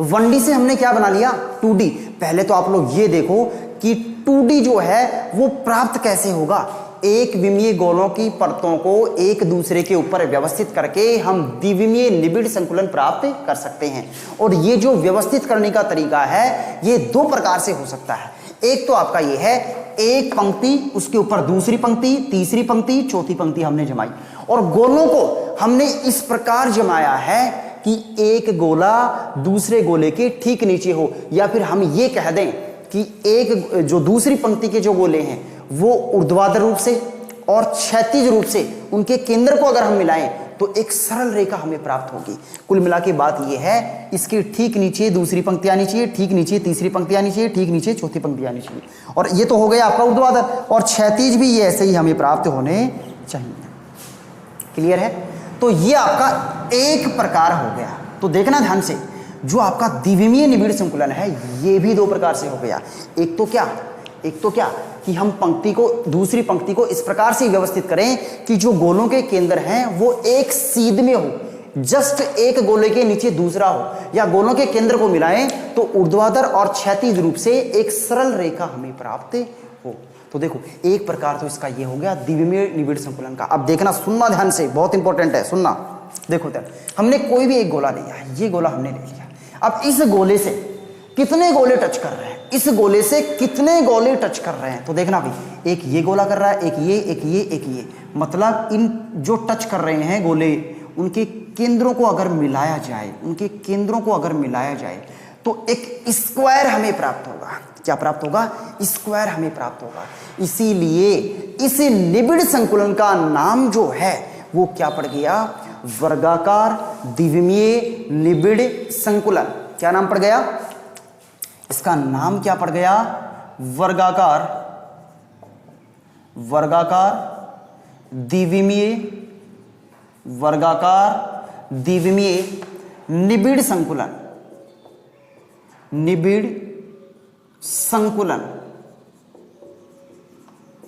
Speaker 1: 1D से हमने क्या बना लिया? 2D। पहले तो आप लोग ये देखो कि 2D जो है वो प्राप्त कैसे होगा? एक विमीय गोलों की परतों को एक दूसरे के ऊपर व्यवस्थित करके हम द्विविमीय निबिड़ संकुलन प्राप्त कर सकते हैं। और ये जो व्यवस्थित करने का तरीका है ये 2 प्रकार से हो सकता है। एक तो आपका ये है, एक पंक्ति, उसके ऊपर दूसरी पंक्ति, तीसरी पंक्ति, चौथी पंक्ति हमने जमाई, और गोलों को हमने इस प्रकार जमाया है कि एक गोला दूसरे गोले के ठीक नीचे हो, या फिर हम ये कह दें कि एक जो दूसरी पंक्ति के जो गोले हैं वो ऊर्ध्वाधर रूप से और क्षैतिज रूप से उनके केंद्र को अगर हम मिलाएं तो एक सरल रेखा हमें प्राप्त होगी। कुल मिला के बात यह है, इसके ठीक नीचे दूसरी पंक्ति आनी चाहिए, ठीक नीचे तीसरी पंक्ति आनी चाहिए, ठीक नीचे चौथी पंक्ति आनी चाहिए। और ये तो हो गया आपका ऊर्ध्वाधर, और क्षैतिज भी ये ऐसे ही हमें प्राप्त होने चाहिए। क्लियर है? तो ये आपका एक प्रकार हो गया। तो देखना ध्यान से, जो आपका द्विविमीय निबिड़ संकुलन है ये भी दो प्रकार से हो गया। एक तो क्या कि हम पंक्ति को, दूसरी पंक्ति को इस प्रकार से व्यवस्थित करें कि जो गोलों के केंद्र हैं वो एक सीध में हो, जस्ट एक गोले के नीचे दूसरा हो, या गोलों के केंद्र को मिलाएं तो ऊर्ध्वाधर और क्षैतिज रूप से एक सरल रेखा हमें प्राप्त हो। तो देखो, एक प्रकार तो इसका ये हो गया द्विविमीय निबिड़ संकुलन का। अब देखना, सुनना ध्यान से, बहुत इंपॉर्टेंट है, सुनना। देखो ध्यान, हमने कोई भी एक गोला लिया है, ये गोला हमने ले लिया। अब इस गोले से कितने गोले टच कर रहे हैं, इस गोले से कितने गोले टच कर रहे हैं, तो देखना भाई, एक ये गोला कर रहा है, एक ये, एक ये, एक ये, मतलब इन जो टच कर रहे हैं गोले, उनके केंद्रों को अगर मिलाया जाए, तो एक स्क्वायर हमें प्राप्त होगा। क्या प्राप्त होगा? स्क्वायर हमें प्राप्त होगा। इसीलिए इस निबिड़ संकुलन का नाम जो है वो क्या पड़ गया? वर्गाकार द्विविमीय निबिड़ संकुलन। क्या नाम पड़ गया इसका? नाम क्या पड़ गया? वर्गाकार द्विविमीय निबिड़ संकुलन।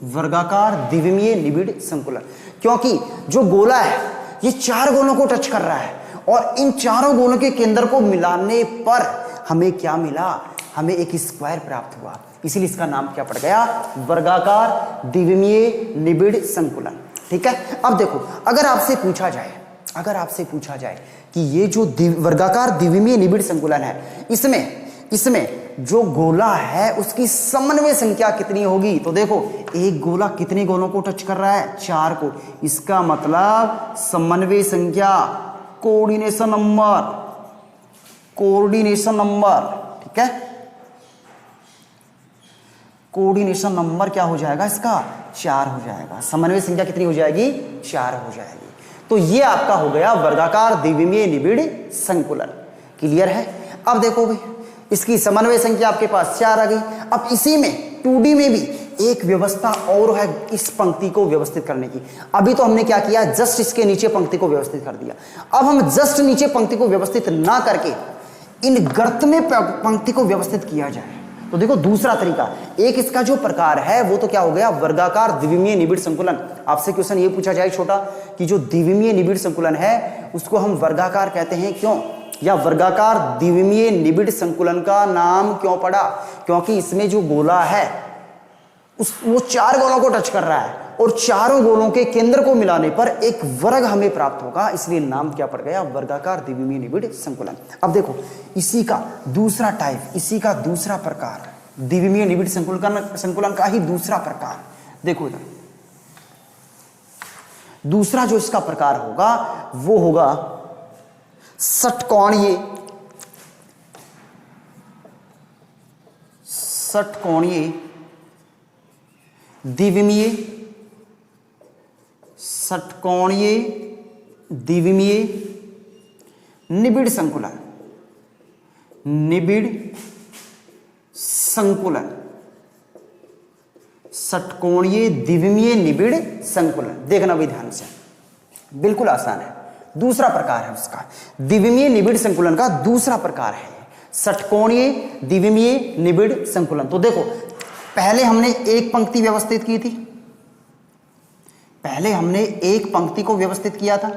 Speaker 1: वर्गाकार द्विविमीय निबिड़ संकुलन। क्योंकि जो गोला है ये चार गोलों को टच कर रहा है, और इन चारों गोलों के केंद्र को मिलाने पर हमें क्या मिला? हमें एक स्क्वायर प्राप्त हुआ। इसीलिए इसका नाम क्या पड़ गया? वर्गाकार द्विविमीय निबिड़ संकुलन। ठीक है? अब देखो, अगर आपसे पूछा जाए कि ये जो वर्गाकार द्विविमीय निबिड़ संकुलन है, इसमें जो गोला है उसकी समन्वय संख्या कितनी होगी? तो देखो, एक गोला कितने गोलों को टच कर रहा है? चार को। इसका मतलब समन्वय संख्या, कोऑर्डिनेशन नंबर, ठीक है, कोऑर्डिनेशन नंबर क्या हो जाएगा इसका? 4 हो जाएगा। समन्वय संख्या कितनी हो जाएगी? 4 हो जाएगी। तो ये आपका हो गया वर्गाकार द्विविमीय निबिड़ संकुलन। क्लियर है? अब देखो भाई, इसकी समन्वय संख्या आपके पास 4 आ गई। अब इसी में 2D में भी एक व्यवस्था और है इस पंक्ति को व्यवस्थित करने की। अभी तो हमने क्या किया? जस्ट इसके नीचे पंक्ति को व्यवस्थित कर दिया। अब हम जस्ट नीचे पंक्ति को व्यवस्थित ना करके इन गर्त में पंक्ति को व्यवस्थित किया जाए, तो देखो दूसरा तरीका। एक इसका जो प्रकार है वो तो क्या हो गया? वर्गाकार द्विविमीय निबिड़ संकुलन। आपसे क्वेश्चन ये पूछा जाए छोटा कि जो द्विविमीय निबिड़ संकुलन है उसको हम वर्गाकार कहते हैं क्यों, या वर्गाकार द्विविमीय निबिड़ संकुलन का नाम क्यों पड़ा? क्योंकि इसमें जो गोला है वो 4 गोलों को टच कर रहा है, और चारों गोलों के केंद्र को मिलाने पर एक वर्ग हमें प्राप्त होगा। इसलिए नाम क्या पड़ गया? वर्गाकार द्विविमीय निबिड़ संकुलन। अब देखो, इसी का दूसरा टाइप, इसी का दूसरा प्रकार, द्विविमीय निबिड़ संकुलन का ही दूसरा प्रकार देखो इधर। दूसरा जो इसका प्रकार होगा वो होगा षटकोणीय द्विविमीय निबिड़ संकुलन। षटकोणीय द्विविमीय निबिड़ संकुलन। देखना भी ध्यान से, बिल्कुल आसान है। दूसरा प्रकार है उसका, द्विविमीय निबिड़ संकुलन का दूसरा प्रकार है षटकोणीय द्विविमीय निबिड़ संकुलन। तो देखो, पहले हमने एक पंक्ति व्यवस्थित की थी, पहले हमने एक पंक्ति को व्यवस्थित किया था,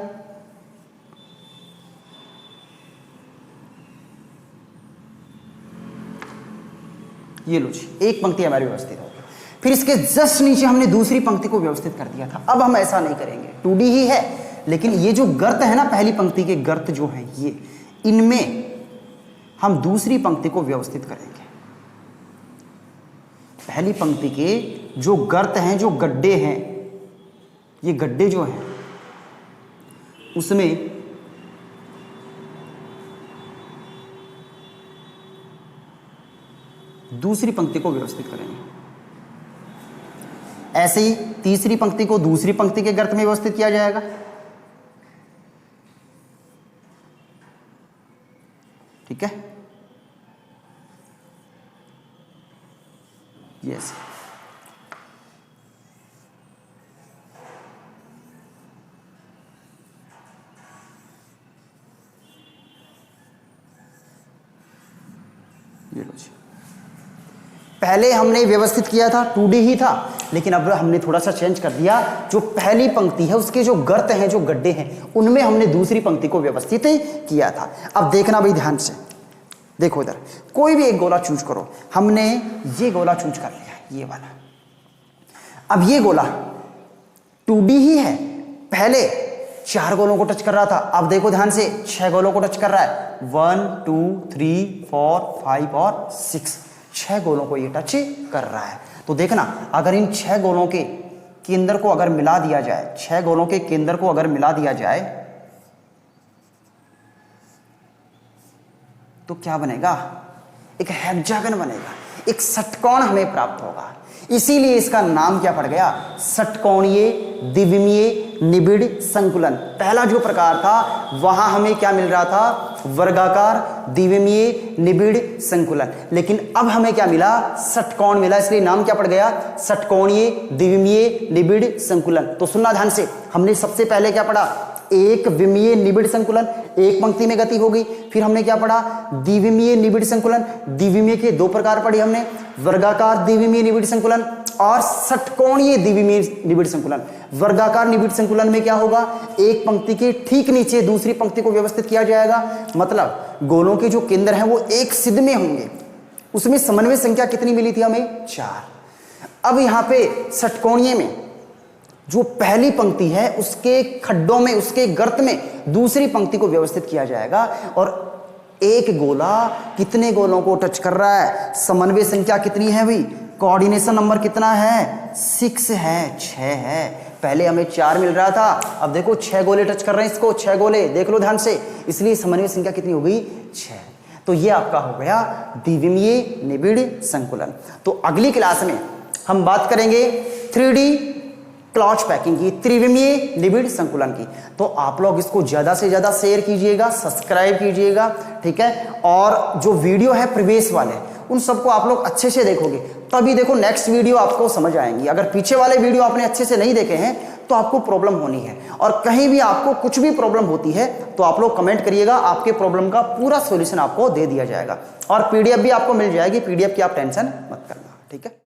Speaker 1: ये लो जी, एक पंक्ति हमारी व्यवस्थित हो गई। फिर इसके जस्ट नीचे हमने दूसरी पंक्ति को व्यवस्थित कर दिया था। अब हम ऐसा नहीं करेंगे, 2D ही है, लेकिन ये जो गर्त है ना, पहली पंक्ति के गर्त जो है ये, इनमें हम दूसरी पंक्ति को व्यवस्थित करेंगे। पहली पंक्ति के जो गर्त हैं, जो गड्ढे हैं, ये गड्ढे जो हैं उसमें दूसरी पंक्ति को व्यवस्थित करेंगे। ऐसे ही तीसरी पंक्ति को दूसरी पंक्ति के गर्त में व्यवस्थित किया जाएगा। ठीक है, यस। ये लो जी, पहले हमने व्यवस्थित किया था 2D ही था, लेकिन अब हमने थोड़ा सा चेंज कर दिया। जो पहली पंक्ति है उसके जो गर्त हैं, जो गड्ढे हैं, उनमें हमने दूसरी पंक्ति को व्यवस्थित किया था। अब देखना भाई ध्यान से, देखो इधर कोई भी एक गोला चूज करो। हमने ये गोला चूज कर लिया, ये वाला। अब ये गोला 2D ही है, पहले 4 गोलों को टच कर रहा था, अब देखो ध्यान से 6 गोलों को टच कर रहा है। 1 2 3 4 5 और 6, 6 गोलों को ये टच कर रहा है। तो देखना, अगर इन 6 गोलों के केंद्र को अगर मिला दिया जाए, 6 गोलों के केंद्र को अगर मिला दिया जाए तो क्या बनेगा? एक हेक्सागन बनेगा, एक षटकोण हमें प्राप्त होगा। इसीलिए इसका नाम क्या पड़ गया? षटकोणीय द्विविमीय निबिड़ संकुलन। पहला जो प्रकार था वहां हमें क्या मिल रहा था? वर्गाकार द्विविमीय निबिड़ संकुलन। लेकिन अब हमें क्या मिला? षटकोण मिला, इसलिए नाम क्या पड़ गया? षटकोणीय द्विविमीय निबिड़ संकुलन। तो सुनना ध्यान से, हमने सबसे पहले क्या पढ़ा? एक विमीय निबिड़ संकुलन, एक पंक्ति में गति होगी। फिर हमने क्या पढ़ा? द्विविमीय निबिड़ संकुलन। द्विविमीय के 2 प्रकार पढ़े हमने, वर्गाकार द्विविमीय निबिड़ संकुलन और षटकोणीय द्विविमीय निबिड़ संकुलन। वर्गाकार निबिड़ संकुलन में क्या होगा? एक पंक्ति के ठीक नीचे दूसरी पंक्ति को व्यवस्थित किया जाएगा, मतलब गोलों के जो केंद्र हैं वो एक सिद्ध में होंगे। उसमें समन्वय संख्या कितनी मिली थी हमें? 4। अब यहां पे षटकोणीय में जो पहली पंक्ति है उसके खड्डों में, उसके गर्त में दूसरी पंक्ति को व्यवस्थित किया जाएगा। और एक गोला कितने गोलों को टच कर रहा है? समन्वय संख्या कितनी है भाई? कोऑर्डिनेशन नंबर कितना है? 6 है, 6 है। पहले हमें 4 मिल रहा था, अब देखो 6 गोले टच कर रहे हैं इसको, 6 गोले, देख लो ध्यान से। इसलिए समन्वय संख्या कितनी हो गई? 6। तो ये आपका हो गया द्विविमीय निबिड़ संकुलन। तो अगली क्लास में हम बात करेंगे 3D क्लॉच पैकिंग की, त्रिविमीय निबिड़ संकुलन की। तो आप लोग इसको ज्यादा से ज्यादा शेयर कीजिएगा, सब्सक्राइब कीजिएगा, ठीक है। और जो वीडियो है प्रीवियस वाले, उन सबको आप लोग अच्छे से देखोगे, तभी देखो नेक्स्ट वीडियो आपको समझ आएंगी। अगर पीछे वाले वीडियो आपने अच्छे से नहीं देखे हैं तो आपको प्रॉब्लम होनी है। और कहीं भी आपको कुछ भी प्रॉब्लम होती है तो आप लोग कमेंट करिएगा, आपके प्रॉब्लम का पूरा सॉल्यूशन आपको दे दिया जाएगा। और पीडीएफ भी आपको मिल जाएगी, पीडीएफ की आप टेंशन मत करना, ठीक है।